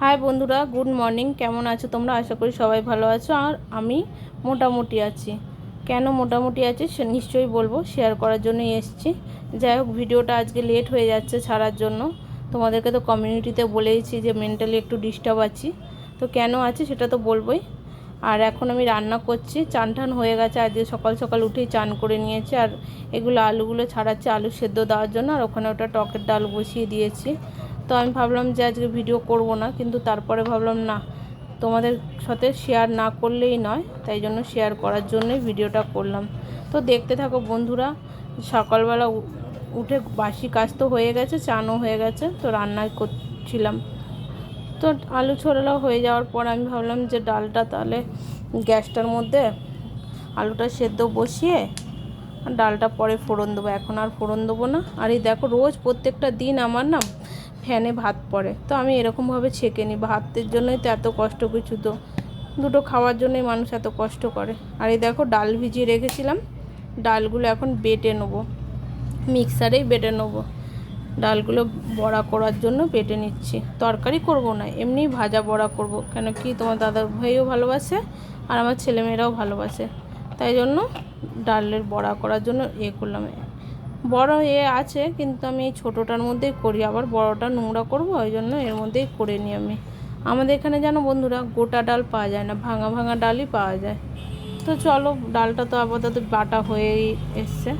High বন্ধুরা, good morning. কেমন আছো তোমরা? আশা করি সবাই ভালো আছো। আর আমি মোটামুটি আছি। কেন মোটামুটি আছি সে নিশ্চয়ই বলবো, শেয়ার করার জন্যই এসেছি। যাই হোক, ভিডিওটা আজকে লেট হয়ে যাচ্ছে ছাড়ার জন্য। তোমাদেরকে তো কমিউনিটিতে বলেইছি যে মেন্টালি একটু ডিস্টার্ব আছি। তো কেন আছি সেটা তো বলবোই। আর এখন আমি রান্না করছি, চান টান হয়ে গেছে। আজকে সকাল সকাল উঠেই চান করে নিয়েছি। আর এগুলো আলুগুলো ছাড়াচ্ছি আলু সেদ্ধ দেওয়ার জন্য। আর ওখানে ওটা টকের ডাল বসিয়ে দিয়েছি। তো আমি ভাবলাম যে আজকে ভিডিও করব না, কিন্তু তারপরে ভাবলাম না, তোমাদের সাথে শেয়ার না করলেই নয়, তাই জন্য শেয়ার করার জন্যই ভিডিওটা করলাম। তো দেখতে থাকো বন্ধুরা। সকালবেলা উঠে বাসি কাজ তো হয়ে গেছে, চানও হয়ে গেছে, তো রান্না করছিলাম। তো আলু ছোড়ালাও হয়ে যাওয়ার পর আমি ভাবলাম যে ডালটা তাহলে গ্যাসটার মধ্যে আলুটা সেদ্ধ বসিয়ে ডালটা পরে ফোড়ন দেবো। এখন আর ফোড়ন দেবো না। আর এই দেখো, রোজ প্রত্যেকটা দিন আমার না ফ্যানে ভাত পড়ে, তো আমি এরকমভাবে ছেঁকে নিই। ভাতের জন্যই তো এত কষ্ট, কিছু তো দুটো খাওয়ার জন্যই মানুষ এত কষ্ট করে। আর এই দেখো, ডাল ভিজিয়ে রেখেছিলাম, ডালগুলো এখন বেটে নেবো, মিক্সারেই বেটে নেবো। ডালগুলো বড়া করার জন্য বেটে নিচ্ছি। তরকারি করব না, এমনি ভাজা বড়া করব। কেন কি তোমার দাদা ভাইও ভালোবাসে আর আমার ছেলেমেয়েরাও ভালোবাসে, তাই জন্য ডালের বড়া করার জন্য করলাম। বড় আছে, কিন্তু আমি এই ছোটোটার মধ্যেই করি। আবার বড়টা নোংরা করব, ওই জন্য এর মধ্যেই করে নিই আমি। আমাদের এখানে জানো বন্ধুরা, গোটা ডাল পাওয়া যায় না, ভাঙা ভাঙা ডালই পাওয়া যায়। তো চলো, ডালটা তো আপাতত বাটা হয়েই এসছে।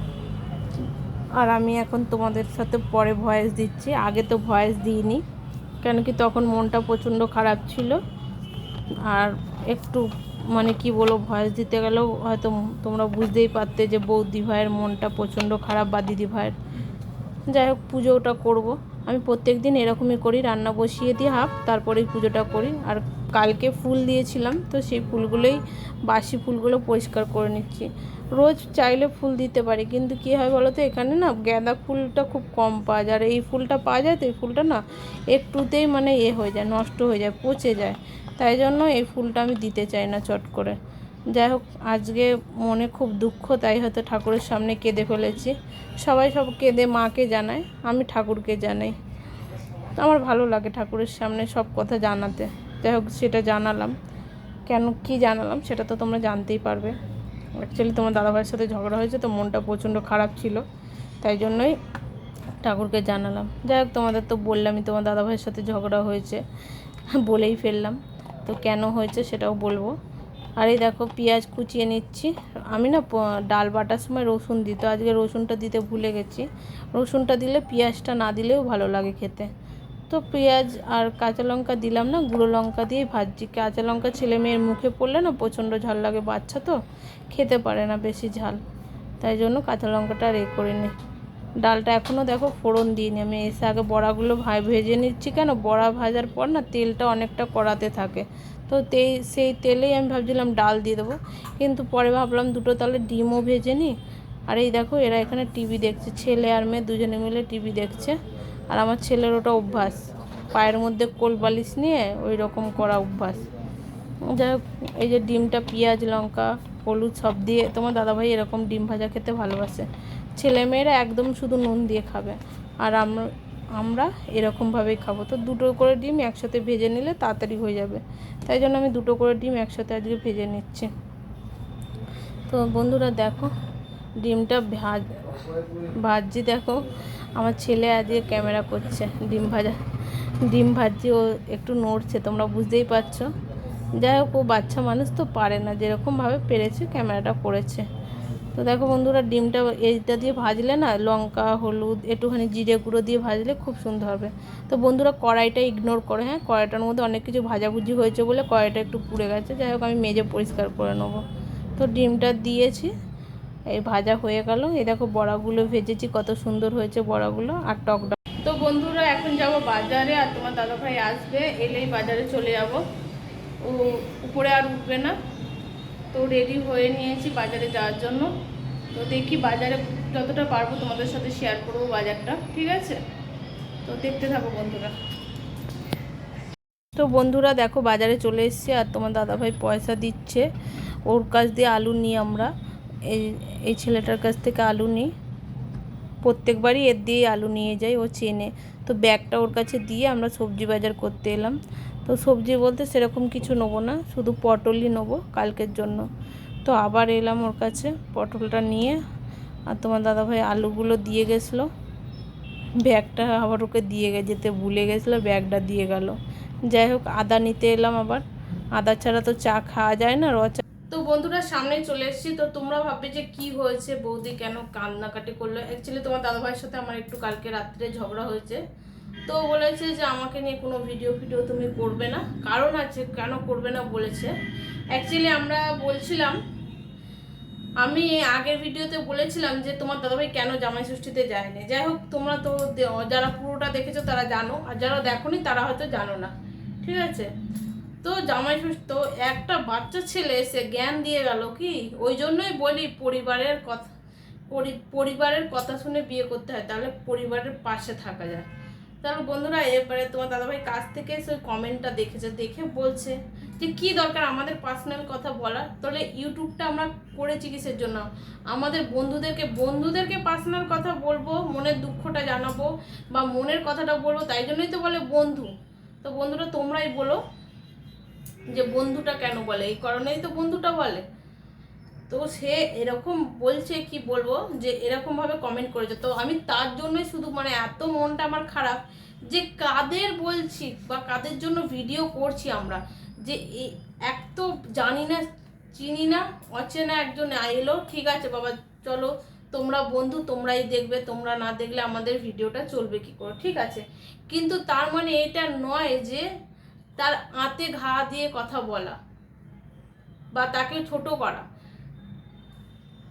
আর আমি এখন তোমাদের সাথে পরে ভয়েস দিচ্ছি, আগে তো ভয়েস দিইনি, কেন কি তখন মনটা প্রচণ্ড খারাপ ছিল। আর একটু মানে কি বলবো, ভয়েস দিতে গেলেও হয়তো তোমরা বুঝতেই পারতে যে বৌদি ভাইয়ের মনটা প্রচণ্ড খারাপ, বা দিদি ভাইয়ের। যাই হোক, পুজোটা করব। আমি প্রত্যেক দিন এরকমই করি, রান্না বসিয়ে দিয়ে তারপরেই পুজোটা করি। আর কালকে ফুল দিয়েছিলাম, তো সেই ফুলগুলোই, বাসি ফুলগুলো পরিষ্কার করে নিচ্ছি। রোজ চাইলে ফুল দিতে পারি, কিন্তু কী হয় বলো তো, এখানে না গাঁদা ফুলটা খুব কম পাওয়া যায়। আর এই ফুলটা পাওয়া যায়, তো এই ফুলটা না একটুতেই মানে হয়ে যায়, নষ্ট হয়ে যায়, পচে যায়। তাই জন্য এই ফুলটা আমি দিতে চাই না চট করে। যাই হোক, আজকে মনে খুব দুঃখ, তাই হয়তো ঠাকুরের সামনে কেঁদে ফেলেছি। সবাই সব কেঁদে মাকে জানায়, আমি ঠাকুরকে জানাই। তো আমার ভালো লাগে ঠাকুরের সামনে সব কথা জানাতে। যাই হোক, সেটা জানালাম। কেন কি জানালাম সেটা তো তোমরা জানতেই পারবে। অ্যাকচুয়ালি তোমার দাদাভাইয়ের সাথে ঝগড়া হয়েছে, তো মনটা প্রচণ্ড খারাপ ছিল, তাই জন্যই ঠাকুরকে জানালাম। যাই হোক, তোমাদের তো বললামই তোমার দাদাভাইয়ের সাথে ঝগড়া হয়েছে, বলেই ফেললাম। তো কেন হয়েছে সেটাও বলবো। আর এই দেখো, পেঁয়াজ কুচিয়ে নিচ্ছি। আমি না ডাল বাটার সময় রসুন দিই, তো আজকে রসুনটা দিতে ভুলে গেছি। রসুনটা দিলে পেঁয়াজটা না দিলেও ভালো লাগে খেতে। তো পেঁয়াজ আর কাঁচা লঙ্কা দিলাম না, গুঁড়ো লঙ্কা দিয়েই ভাজছি। কাঁচা লঙ্কা ছেলে মেয়ের মুখে পড়লে না প্রচণ্ড ঝাল লাগে, বাচ্চা তো খেতে পারে না বেশি ঝাল, তাই জন্য কাঁচা লঙ্কাটা আর করে নিই। ডালটা এখনও দেখো ফোড়ন দিইনি, আমি এসে আগে বড়াগুলো ভেজে নিচ্ছি। কেন, বড়া ভাজার পর না তেলটা অনেকটা কড়াতে থাকে, তো সেই তেলেই আমি ভাবছিলাম ডাল দিয়ে দেবো, কিন্তু পরে ভাবলাম দুটো তাহলে ডিমও ভেজে নিই। আর এই দেখো, এরা এখানে টিভি দেখছে, ছেলে আর মেয়ে দুজনে মিলে টিভি দেখছে। আর আমার ছেলের ওটা অভ্যাস, পায়ের মধ্যে কোল বালিশ নিয়ে ওই রকম করা অভ্যাস। যাই হোক, এই যে ডিমটা পেঁয়াজ লঙ্কা হলুদ সব দিয়ে, তোমার দাদাভাই এরকম ডিম ভাজা খেতে ভালোবাসে। ছেলেমেয়েরা একদম শুধু নুন দিয়ে খাবে, আর আমরা এরকমভাবেই খাবো। তো দুটো করে ডিম একসাথে ভেজে নিলে তাড়াতাড়ি হয়ে যাবে, তাই জন্য আমি দুটো করে ডিম একসাথে আজকে ভেজে নিচ্ছি। তো বন্ধুরা দেখো, ডিমটা ভাজছি। দেখো, আমার ছেলে আজকে ক্যামেরা করছে, ডিম ভাজছি, ও একটু নড়ছে, তোমরা বুঝতেই পারছো। যাই হোক, ও বাচ্চা মানুষ তো পারে না, যেরকমভাবে পেরেছে ক্যামেরাটা করেছে। তো দেখো বন্ধুরা, ডিমটা এইটা দিয়ে ভাজলে না, লঙ্কা হলুদ একটুখানি জিরে গুঁড়ো দিয়ে ভাজলে খুব সুন্দর হবে। তো বন্ধুরা, কড়াইটা ইগনোর করে, হ্যাঁ, কড়াইটার মধ্যে অনেক কিছু ভাজাভুজি হয়েছে বলে কড়াইটা একটু পুড়ে গেছে। যাই হোক, আমি মেজে পরিষ্কার করে নেবো। তো ডিমটা দিয়েছি, এই ভাজা হয়ে গেল। এই দেখো, বড়াগুলো ভেজেছি, কত সুন্দর হয়েছে বড়াগুলো, আর টকটা। তো বন্ধুরা, এখন যাব বাজারে, আর তোমার দাদাভাই আসবে, এলেই বাজারে চলে যাব। ও উপরে আর উঠবে না, তো রেডি হয়ে নিয়েছি বাজারে যাওয়ার জন্য। তো দেখি বাজারে যতটা পারবো তোমাদের সাথে শেয়ার করবো বাজারটা, ঠিক আছে? তো দেখতে থাকো বন্ধুরা। তো বন্ধুরা দেখো, বাজারে চলে এসেছি, আর তোমার দাদাভাই পয়সা দিচ্ছে। ওর কাছ দিয়ে আলু নিই আমরা, এই ছেলেটার কাছ থেকে আলু নিই, প্রত্যেকবারই এর দিয়েই আলু নিয়ে যাই, ও চেনে। তো ব্যাগটা ওর কাছে দিয়ে আমরা সবজি বাজার করতে এলাম। তো সবজি বলতে সেরকম কিছু নেবো না, শুধু পটলই নেবো কালকের জন্য। তো আবার এলাম ওর কাছে পটলটা নিয়ে, আর তোমার দাদাভাই আলুগুলো দিয়ে গেছিলো, ব্যাগটা আবার ওকে দিয়ে যেতে ভুলে গেছিলো, ব্যাগটা দিয়ে গেল। যাই হোক আদা নিতে এলাম আবার, আদা ছাড়া তো চা খাওয়া যায় না, চা। তো বন্ধুরা সামনে চলে এসেছি। তো তোমরা ভাববে যে কি হয়েছে, বৌদি কেন কান্নাকাটি করলো। অ্যাকচুয়ালি তোমার দাদাভাইয়ের সাথে আমার একটু কালকে রাত্রে ঝগড়া হয়েছে। তো বলেছে যে আমাকে নিয়ে কোনো ভিডিও তুমি করবে না, কারণ আছে কেন করবে না বলেছে। অ্যাকচুয়ালি আমরা বলছিলাম, আমি আগের ভিডিওতে বলেছিলাম যে তোমার দাদাভাই কেন জামাই ষষ্ঠীতে যায়নি। যাই হোক তোমরা তো যারা পুরোটা দেখেছো তারা জানো, আর যারা দেখোনি তারা হয়তো জানো না, ঠিক আছে। তো জামাই ষষ্ঠী তো একটা বাচ্চা ছেলে এসে জ্ঞান দিয়ে গেল কি, ওই জন্যই বলি পরিবারের কথা শুনে বিয়ে করতে হয়, তাহলে পরিবারের পাশে থাকা যায়। তাহলে বন্ধুরা এরপরে তোমার দাদাভাই কাছ থেকে এসে ওই কমেন্টটা দেখেছে, দেখে বলছে যে কি দরকার আমাদের পার্সোনাল কথা বলার, তাহলে ইউটিউবটা আমরা করেছি কিসের জন্য, আমাদের বন্ধুদেরকে পার্সোনাল কথা বলবো, মনের দুঃখটা জানাবো বা মনের কথাটা বলবো, তাই জন্যই তো বলে বন্ধু। তো বন্ধুরা তোমরাই বলো যে বন্ধুটা কেন বলে, এই কারণেই তো বন্ধুটা বলে। তো সে এরকম বলছে, কি বলবো, যে এরকমভাবে কমেন্ট করেছে। তো আমি তার জন্যই শুধু এত মনটা আমার খারাপ, যে কাদের বলছি বা কাদের জন্য ভিডিও করছি আমরা, যে এক তো জানি না চিনি না, অচেনা একজন এলো, ঠিক আছে বাবা চলো তোমরা বন্ধু, তোমরাই দেখবে, তোমরা না দেখলে আমাদের ভিডিওটা চলবে কি করে, ঠিক আছে। কিন্তু তার মানে এটা নয় যে তার আঁতে ঘা দিয়ে কথা বলা বা তাকে ছোট করা।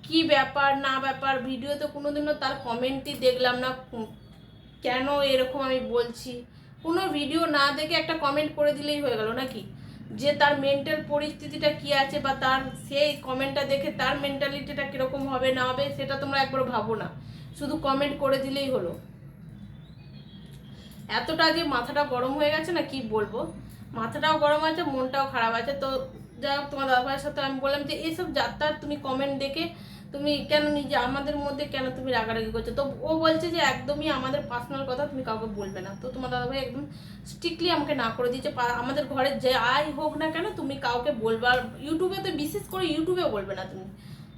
কি ব্যাপার না ব্যাপার, ভিডিওতে কোনোদিনও তার কমেন্টই দেখলাম না, কেন এরকম আমি বলছি। কোনো ভিডিও না দেখে একটা কমেন্ট করে দিলেই হয়ে গেল নাকি, যে তার মেন্টাল পরিস্থিতিটা কি আছে বা তার সেই কমেন্টটা দেখে তার মেন্টালিটিটা কীরকম হবে না হবে সেটা তোমরা একবার ভাবো না, শুধু কমেন্ট করে দিলেই হলো। এতটা যে মাথাটা গরম হয়ে গেছে না কি বলবো, মাথাটাও গরম আছে, মনটাও খারাপ আছে। তো যাই হোক তোমার দাদাভাইয়ের সাথে আমি বললাম যে এইসব যাত্রার তুমি কমেন্ট দেখে তুমি কেন নিজে আমাদের মধ্যে কেন তুমি রাগারাগি করছো। তো ও বলছে যে একদমই আমাদের পার্সোনাল কথা তুমি কাউকে বলবে না। তো তোমার দাদাভাই একদম স্ট্রিক্টলি আমাকে না করে দিয়েছে, আমাদের ঘরে যে আই হোক না কেন তুমি কাউকে বলবে, আর ইউটিউবে তো বিশেষ করে ইউটিউবে বলবে না তুমি।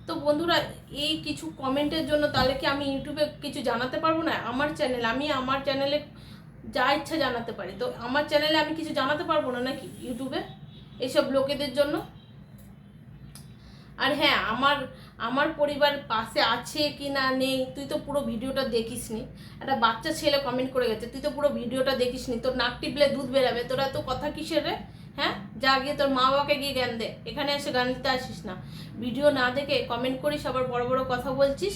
তো বন্ধুরা এই কিছু কমেন্টের জন্য তাহলে কি আমি ইউটিউবে কিছু জানাতে পারবো না? আমার চ্যানেল, আমি আমার চ্যানেলে যা ইচ্ছা জানাতে পারি, তো আমার চ্যানেলে আমি কিছু জানাতে পারবো না নাকি ইউটিউবে এইসব লোকেদের জন্য? আর হ্যাঁ, আমার পরিবার পাশে আছে কি না নেই তুই তো পুরো ভিডিওটা দেখিসনি। একটা বাচ্চা ছেলে কমেন্ট করে গেছে, তুই তো পুরো ভিডিওটা দেখিসনি, তোর নাক টিপলে দুধ বেরাবে, তোরা তো কথা কিসের রে? হ্যাঁ, যা গিয়ে তোর মা বাবাকে গিয়ে জ্ঞান দে, এখানে এসে গান দিতে আসিস না। ভিডিও না দেখে কমেন্ট করিস, আবার বড় বড় কথা বলছিস,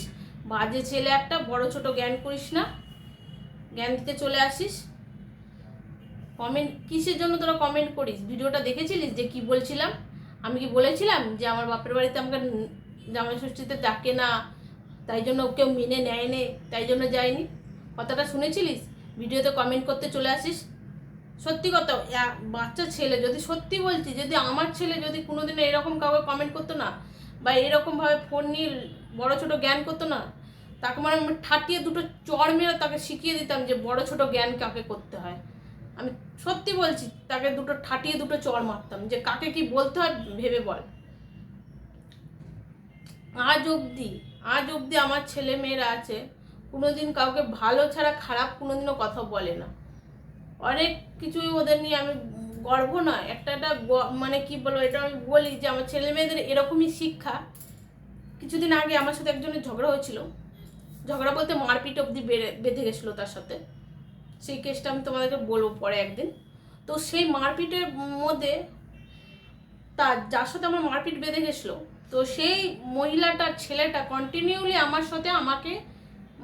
বাজে ছেলে একটা, বড় ছোট জ্ঞান করিস না, জ্ঞান দিতে চলে আসিস। কমেন্ট কিসের জন্য তোরা কমেন্ট করিস? ভিডিওটা দেখেছিলিস যে কি বলছিলাম? আমি কি বলেছিলাম যে আমার বাপের বাড়িতে আমাকে জামাই ষষ্ঠীতে ডাকে না, তাই জন্য কেউ মেনে নেয় নে, তাই জন্য যায়নি? কথাটা শুনেছিলিস? ভিডিওতে কমেন্ট করতে চলে আসিস। সত্যি কথা, বাচ্চা ছেলে, যদি সত্যি বলছি, যদি আমার ছেলে যদি কোনোদিনও এরকম কাউকে কমেন্ট করতো না বা এরকমভাবে ফোন নিয়ে বড় ছোট জ্ঞান করতো না, তাকে আমি ঠাটিয়ে দুটো চড় মেরে তাকে শিখিয়ে দিতাম যে বড় ছোট জ্ঞান কাকে করতে হয়। আমি সত্যি বলছি, তাকে দুটো ঠাটিয়ে দুটো চড় মারতাম যে কাকে কি বলতে হয় ভেবে বল। আজ অবধি আমার ছেলে মেয়েরা আছে, কোনোদিন কাউকে ভালো ছাড়া খারাপ কোনোদিনও কথা বলে না। অনেক কিছুই ওদের নিয়ে আমি গর্ব নয়, একটা কি বলবো, এটা আমি বলি যে আমার ছেলে মেয়েদের এরকমই শিক্ষা। কিছুদিন আগে আমার সাথে একজনের ঝগড়া হয়েছিল, ঝগড়া বলতে মারপিট অবধি বেঁধে গেছিলো তার সাথে, সেই কেসটা আমি তোমাদেরকে বলবো পরে একদিন। তো সেই মারপিটের মধ্যে যার সাথে আমার মারপিট বেঁধে গেছিলো, তো সেই মহিলাটার ছেলেটা কন্টিনিউলি আমার সাথে আমাকে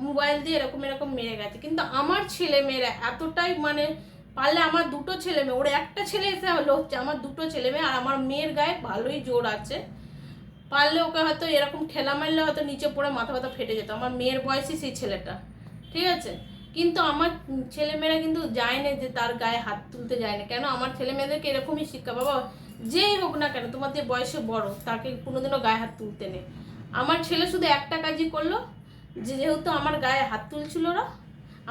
মোবাইল দিয়ে এরকম মেরে গেছে। কিন্তু আমার ছেলে মেয়েরা এতটাই পারলে আমার দুটো ছেলে মেয়ে, ওর একটা ছেলে এসে হচ্ছে, আমার দুটো ছেলে মেয়ে, আর আমার মেয়ের গায়ে ভালোই জোর আছে, পারলে ওকে হয়তো এরকম ঠেলা মারলে হয়তো নিচে পড়ে মাথা ফেটে যেত, আমার মেয়ের বয়সী সেই ছেলেটা, ঠিক আছে। কিন্তু আমার ছেলেমেয়েরা কিন্তু যায় না যে তার গায়ে হাত তুলতে যায় না। কেন? আমার ছেলে মেয়েদেরকে এরকমই শিক্ষা, বাবা যেই হোক না কেন তোমাদের বয়সে বড়, তাকে কোনোদিনও গায়ে হাত তুলতে নেই। আমার ছেলে শুধু একটা কাজই করলো, যেহেতু আমার গায়ে হাত তুলছিল ওরা,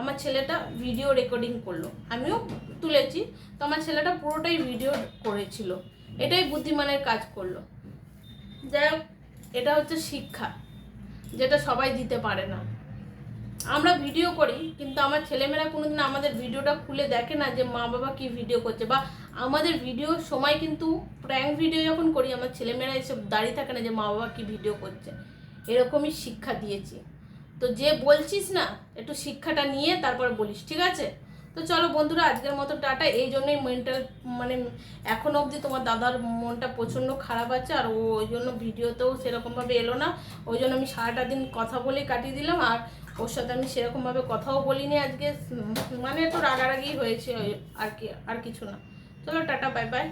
আমার ছেলেটা ভিডিও রেকর্ডিং করলো, আমিও তুলেছি, তো আমার ছেলেটা পুরোটাই ভিডিও করেছিল, এটাই বুদ্ধিমানের কাজ করলো। যাই হোক, এটা হচ্ছে শিক্ষা, যেটা সবাই দিতে পারে না। আমরা ভিডিও করি, কিন্তু আমার ছেলেমেয়েরা কোনোদিন আমাদের ভিডিওটা খুলে দেখে না যে মা বাবা কি ভিডিও করছে, বা আমাদের ভিডিওর সময় কিন্তু প্র্যাঙ্ক ভিডিও যখন করি আমার ছেলেমেয়েরা এসব দাঁড়িয়ে থাকে না যে মা বাবা কি ভিডিও করছে। এরকমই শিক্ষা দিয়েছি। তো যে বলছিস না, একটু শিক্ষাটা নিয়ে তারপর বলিস, ঠিক আছে? তো চলো বন্ধুরা, আজকের মতো টাটা। এই জন্যই মেন্টাল মানে এখনও অবধি তোমার দাদার মনটা প্রচণ্ড খারাপ আছে, আর ও ওই জন্য ভিডিওতেও সেরকমভাবে এলো না। ওই জন্য আমি সারাটা দিন কথা বলে কাটিয়ে দিলাম, আর ওর সাথে আমি সেরকমভাবে কথাও বলিনি আজকে, মানে একটু রাগারাগি হয়েছে আর কি, আর কিছু না। চলো টাটা, বাই বাই।